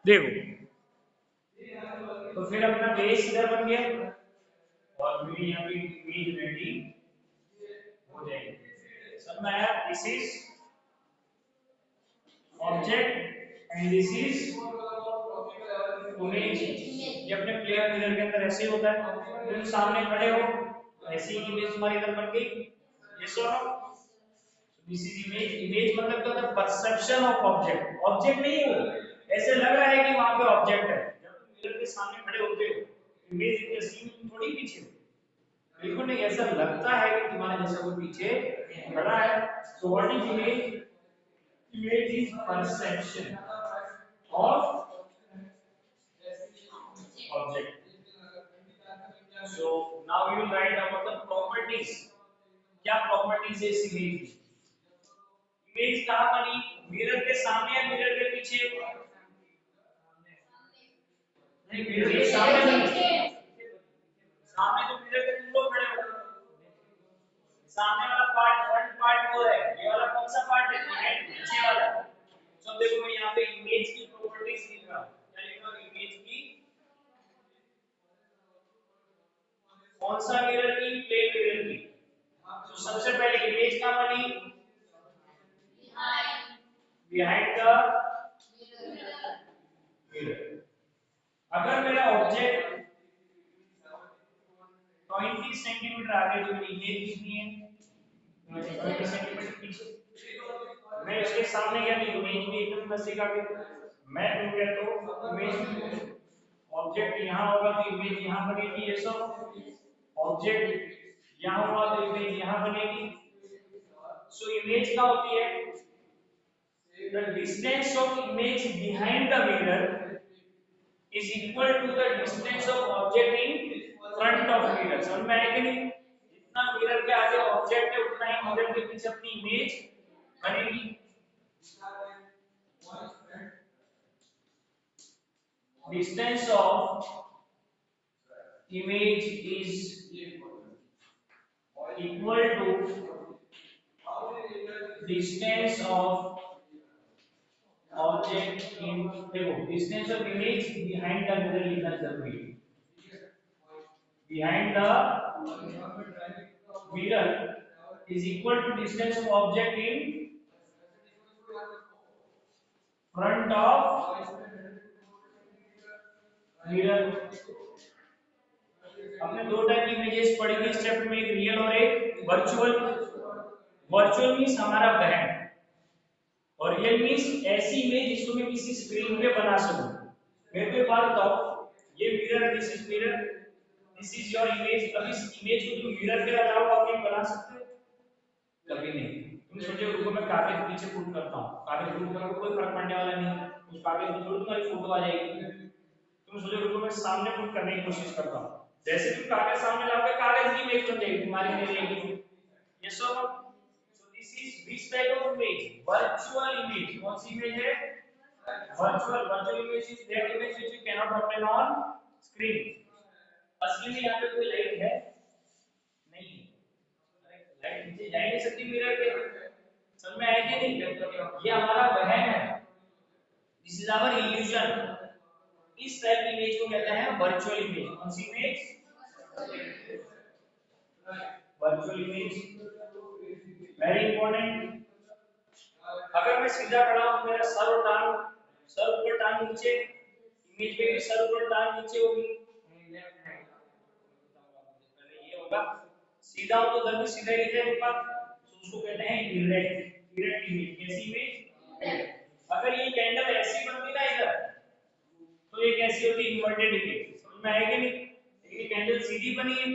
देखो, तो फिर अपना बेस इधर बन गया और फिर यहाँ पे इमेज रेडी हो जाएगी। सब में आया? This is object and this is image. ये अपने प्लेयर मिरर के अंदर ऐसे ही होता है, तुम सामने खड़े हो ऐसी इमेज तुम्हारी इधर बन गई। यस और no? This is image. Image मतलब क्या होता है? Perception of object. ऑब्जेक्ट नहीं हो, ऐसे लग रहा है कि वहां पे ऑब्जेक्ट है। जब तुम मिरर के सामने खड़े होते हो, इमेज इतनी असली में तुम थोड़ी पीछे हो, बिल्कुल नहीं, ऐसा लगता है कि तुम्हारे जैसा कोई पीछे खड़ा है। So what is image? Image is perception of object. So now we will write about the properties. क्या properties है इस इमेज की? इमेज कहाँ बनी? मिरर के सामने या मिरर के पीछे? नहीं, मिरर के सामने बनी। सामने तो मिरर के तुम लोग खड़े हो। सामने वाला पार्ट, फ्रंट पार्ट वो है। ये वाला कौन सा पार्ट है? राइट, पीछे वाला। तो देखो मैं यहाँ पे इमेज की प्रॉपर्टीज लिख रहा हूँ। क्या लिख रहा हूँ? इमेज की कौन सा मिरर की? प्लेन मिरर की। तो सबसे पहले इमेज कहाँ बनी? Behind the mirror. अगर मेरा ऑब्जेक्ट 20 सेंटीमीटर आगे जो मेरी इमेज कितनी है, 20 सेंटीमीटर पीछे, मैं इसके सामने गया तो इमेज भी एकदम नजदीक आ गई। मैं दूर गया तो इमेज भी, ऑब्जेक्ट यहाँ होगा तो इमेज यहाँ बनेगी। ये सब ऑब्जेक्ट यहाँ हुआ तो इमेज यहाँ बनेगी। सो इमेज क्या होती है? The distance of image behind the mirror is equal to the distance of object in front of mirror। समझ में आया कि नहीं? जितना मिरर के आगे ऑब्जेक्ट है उतना ही मिरर के पीछे अपनी इमेज बनेगी। Distance of image is equal to distance of object in, देखो distance of image behind the mirror लिखना जरूरी है। Behind the mirror is equal to distance of object in front of mirror। हमने दो टाइप की images पढ़ी थी इस चैप्टर में, एक रियल और एक वर्चुअल। वर्चुअल मींस हमारा वहम, और रियल मींस ऐसी इमेज जिसको मैं किसी स्क्रीन पे बना सकूं। मेरे को एक बात बताओ, ये mirror, this is mirror, this is your image. अब इस इमेज को तुम मिरर के अलावा और कहीं बना सकते हो? कभी नहीं। तुम सोचो रुको मैं कागज पीछे पुट करता हूँ, कागज पुट करोगे कोई फर्क पड़ने वाला नहीं, उस कागज में जरूर तुम्हारी फोटो आ जाएगी। तुम सोचो रुको मैं सामने पुट करने की कोशिश करता हूँ, जैसे तुम कागज सामने लाओगे कागज की इमेज बन जाएगी, तुम्हारी नहीं रहेगी। यस और no? So this is which type of image? Virtual image. कौन सी इमेज है? Virtual. Virtual image is that image which you can not obtain on screen. असली में यहाँ पे कोई लाइट है नहीं, लाइट नीचे जा ही नहीं सकती मिरर के। समझ में आया कि नहीं? ये हमारा वहम है, दिस इज आवर इल्यूजन। इस टाइप की इमेज को कहते हैं वर्चुअल इमेज। कौन सी image? Virtual image. Very important. अगर मैं सीधा खड़ा हूं तो मेरा सर और टांग, सर ऊपर टांग नीचे, इमेज में भी सर ऊपर टांग नीचे होगी। ये होगा सीधा हो तो धनुष सीधा ही रहेगा, तो उसको कहते हैं इरेक्ट। Erect image. कैसी इमेज? अगर ये कैंडल ऐसी बनती ना इधर, तो ये कैसी होती? Inverted image. समझ में आएगी नहीं? लेकिन कैंडल सीधी बनी है,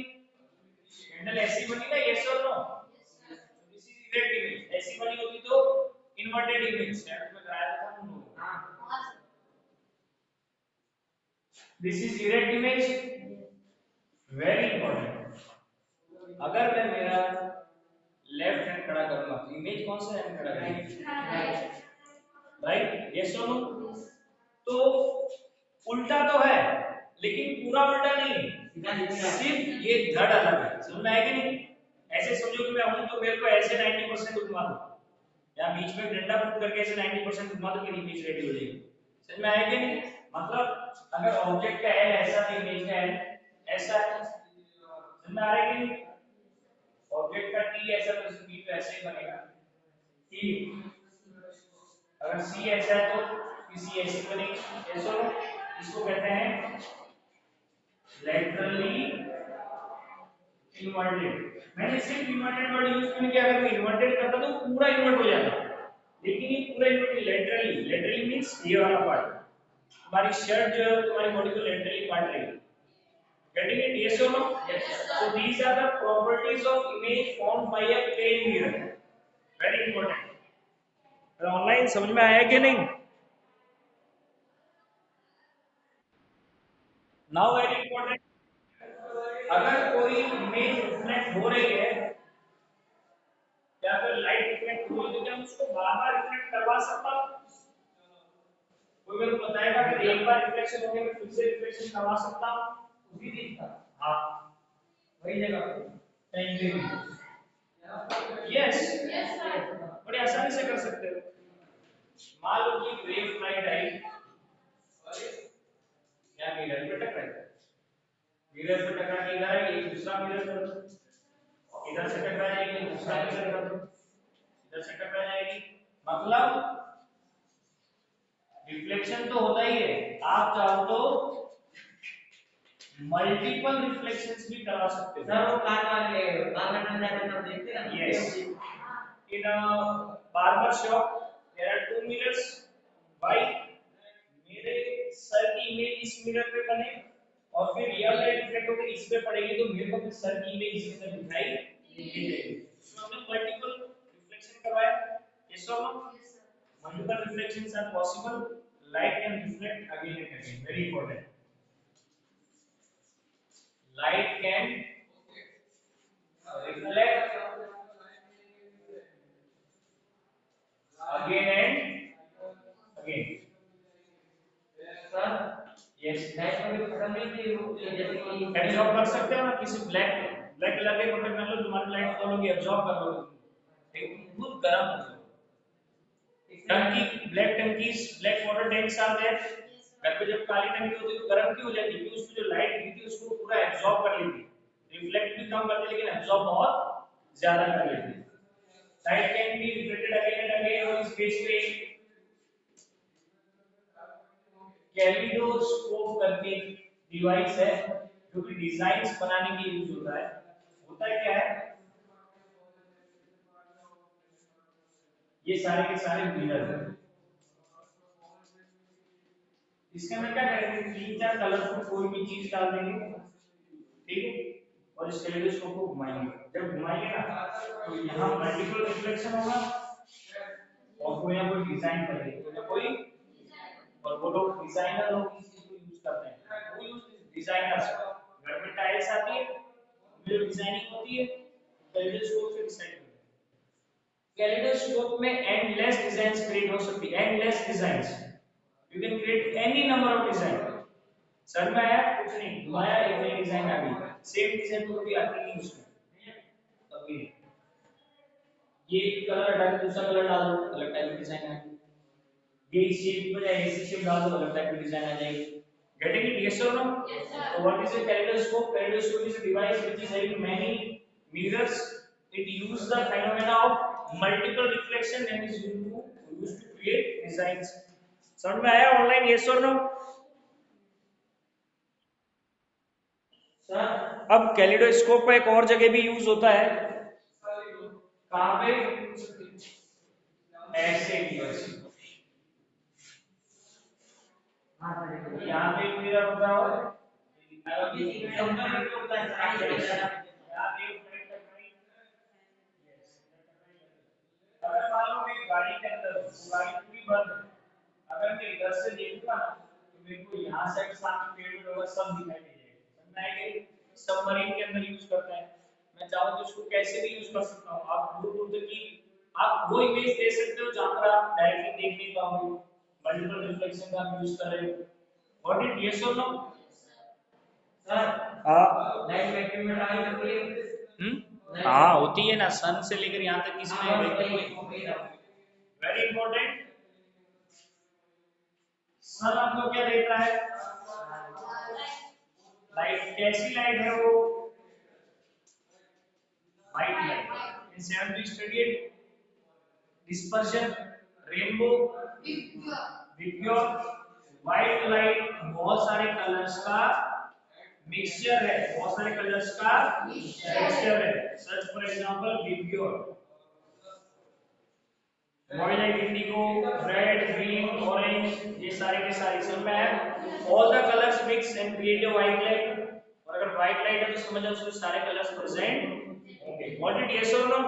कैंडल ऐसी बनी ना, यस और no? This is erect image. ऐसी बनी होती तो इन्वर्टेड इमेज। स्टैंड में कराया था हम लोगों ने। This is erect image. Very important. अगर मैं मेरा लेफ्ट हैंड खड़ा करूंगा तो इमेज कौन सा हैंड खड़ा करेगी? राइट। यस और नो? तो उल्टा तो है लेकिन पूरा उल्टा नहीं, सिर्फ ये धड़ अलग है। समझ में आएगी नहीं? ऐसे समझो कि मैं हूं तो मेरे को ऐसे 90% घुमा दो, या बीच में डंडा पुट करके ऐसे 90% घुमा दो, मेरी इमेज रेडी हो जाएगी। समझ में आया कि नहीं? मतलब अगर ऑब्जेक्ट का एल ऐसा है, इमेज का एल ऐसा है, समझ में आ रहा है कि नहीं? ऑब्जेक्ट का टी ऐसा तो टी तो ऐसे ही बनेगा टी। अगर सी ऐसा है तो किसी ऐसी बनेगी ऐसा। इसको कहते हैं लेटरली इन्वर्टेड। मैंने सिर्फ इन्वर्टेड वर्ड यूज क्यों किया? अगर मैं इन्वर्टेड करता तो पूरा इन्वर्ट हो जाता, लेकिन ये पूरा इन्वर्ट लेटरली। लेटरली मींस ये वाला पार्ट, तुम्हारी शर्ट जो है तुम्हारी बॉडी को लेटरली काट रही है। Getting it? Yes or no? Yes. So these are the properties of image formed by a plane mirror. Very important. Online समझ में आया कि नहीं? Now very important. अगर कोई इमेज रिफ्लेक्ट हो रही है या फिर लाइट रिफ्लेक्ट हो रही है तो क्या हम उसको बार-बार रिफ्लेक्ट करवा सकता हूं? कोई मेरे को बताएगा कि एक बार रिफ्लेक्शन हो गया मैं फिर से रिफ्लेक्शन करवा सकता हूं? उसी दिन का। हां, वही जगह पे टाइम पे भी। यस, बड़े आसानी से कर सकते हो। मान लो कि वेव फ्लाइट आई या मिरर पे टकराई, मिरर पे टकरा के इधर आई, एक दूसरा मिरर कर दो, इधर से टकरा जाएगी दूसरा मिरर कर दो, इधर से टकरा जाएगी। मतलब रिफ्लेक्शन तो होता ही है, आप चाहो तो मल्टीपल रिफ्लेक्शंस भी करा सकते हो। सर वो कार वाले बार्बर ट्रांजैक्शन हम देखते हैं ना। Yes, in barber shop there are two mirrors. Why? मेरे सर की इमेज इस मिरर पे बने और फिर रियल लाइट रिफ्लेक्ट होकर इस पे पड़ेगी तो मेरे को फिर सर की इमेज इस तरह दिखाई देगी। तो हमने मल्टीपल रिफ्लेक्शन करवाया। यस और no? Multiple reflections are possible. Light can reflect again and again. Very important. Light can reflect again and again. Sir yes, light कभी खत्म नहीं थी जैसे कि एब्जॉर्ब कर सकते हो ना किसी ब्लैक ब्लैक कलर के कपड़े पहन लो, तुम्हारी लाइट फॉलो की एब्जॉर्ब कर लोगे। एक बहुत गर्म हो जाओ। टंकी, ब्लैक टंकीज, black water tanks are there. घर पे जब काली टंकी होती है तो गर्म क्यों हो जाती है? क्योंकि उसमें जो लाइट गिरती है उसको पूरा एब्जॉर्ब कर लेती है। रिफ्लेक्ट भी कम करती है लेकिन एब्जॉर्ब बहुत ज्यादा कर लेती है। Light can be reflected again and again on space पे कैलिडोस्कोप करके डिवाइस है जो कि डिजाइन्स बनाने के लिए यूज होता है। होता है क्या है? ये सारे के सारे मिरर हैं। इसके अंदर क्या करेंगे? तीन चार कलरफुल कोई भी चीज डाल देंगे, ठीक है, और इस कैलिडोस्कोप को घुमाएंगे। जब घुमाएंगे ना तो यहाँ मल्टीपल रिफ्लेक्शन होगा और कोई ना कोई डिजाइन बनेगी, कोई ना कोई। और वो लोग डिजाइनर लोग इस चीज को यूज करते हैं। वो यूज डिजाइनर्स, घर में टाइल्स आती है जो डिजाइनिंग होती है कैलिडोस्कोप से डिसाइड करते हैं। कैलिडोस्कोप में एंडलेस डिजाइन्स क्रिएट हो सकती है। Endless designs, you can create any number of design. Sir में आया कुछ नहीं, घुमाया एक नई डिजाइन आ गई। सेम डिजाइन तो कभी आती नहीं उसमें कभी। ये कलर हटा के दूसरा कलर डाल दो, अलग टाइप की डिजाइन आएगी। ये शेप की बजाय ऐसी शेप डाल दो, अलग टाइप की डिजाइन आ जाएगी। Getting it? Yes or no? Yes, sir. So what is a kaleidoscope? Kaleidoscope is a device which is having many mirrors. It uses the phenomena of multiple reflection and is used to create designs. समझ में आया online? Yes or no? Sir अब kaleidoscope का एक और जगह भी use होता है। कहाँ पे? ऐसे ऐसे यहाँ पे एक मिरर होता है और अगर मान लो मैं गाड़ी के अंदर हूँ, गाड़ी पूरी बंद है, अगर मैं इधर से देखूंगा ना तो मेरे को यहाँ साइड सामने पेड़ वगैरह सब दिखाई दे जाएगा। समझ में आएगा? सबमरीन के अंदर यूज करते हैं। मैं चाहूँ तो इसको कैसे भी यूज कर सकता हूँ। आप दूर दूर तक की आप वो इमेज दे सकते हो जहाँ पर आप डायरेक्टली देख नहीं पाओगे। मल्टीपल रिफ्लेक्शन का आप यूज कर रहे हो। What it? यस और नो? सर लाइट बैटरी में डाल सकते हैं। हाँ होती है ना, सन से लेकर यहाँ तक किसी ने। वेरी इंपॉर्टेंट, सन आपको क्या देता है? लाइट। कैसी लाइट है वो? White light. In 7th we studied dispersion, rainbow, विप्योर। White light बहुत सारे कलर्स का मिक्सचर है, बहुत सारे कलर्स का मिक्सचर है। Search for example VIBGYOR. Violet, indigo, red, green, orange, ये सारे के सारे इसमें है all the colours mix and create a white light. और अगर व्हाइट लाइट है तो समझ लो उसमें सारे कलर्स प्रेजेंट होंगे। व्हाट इट, यस और नो?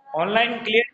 Online clear?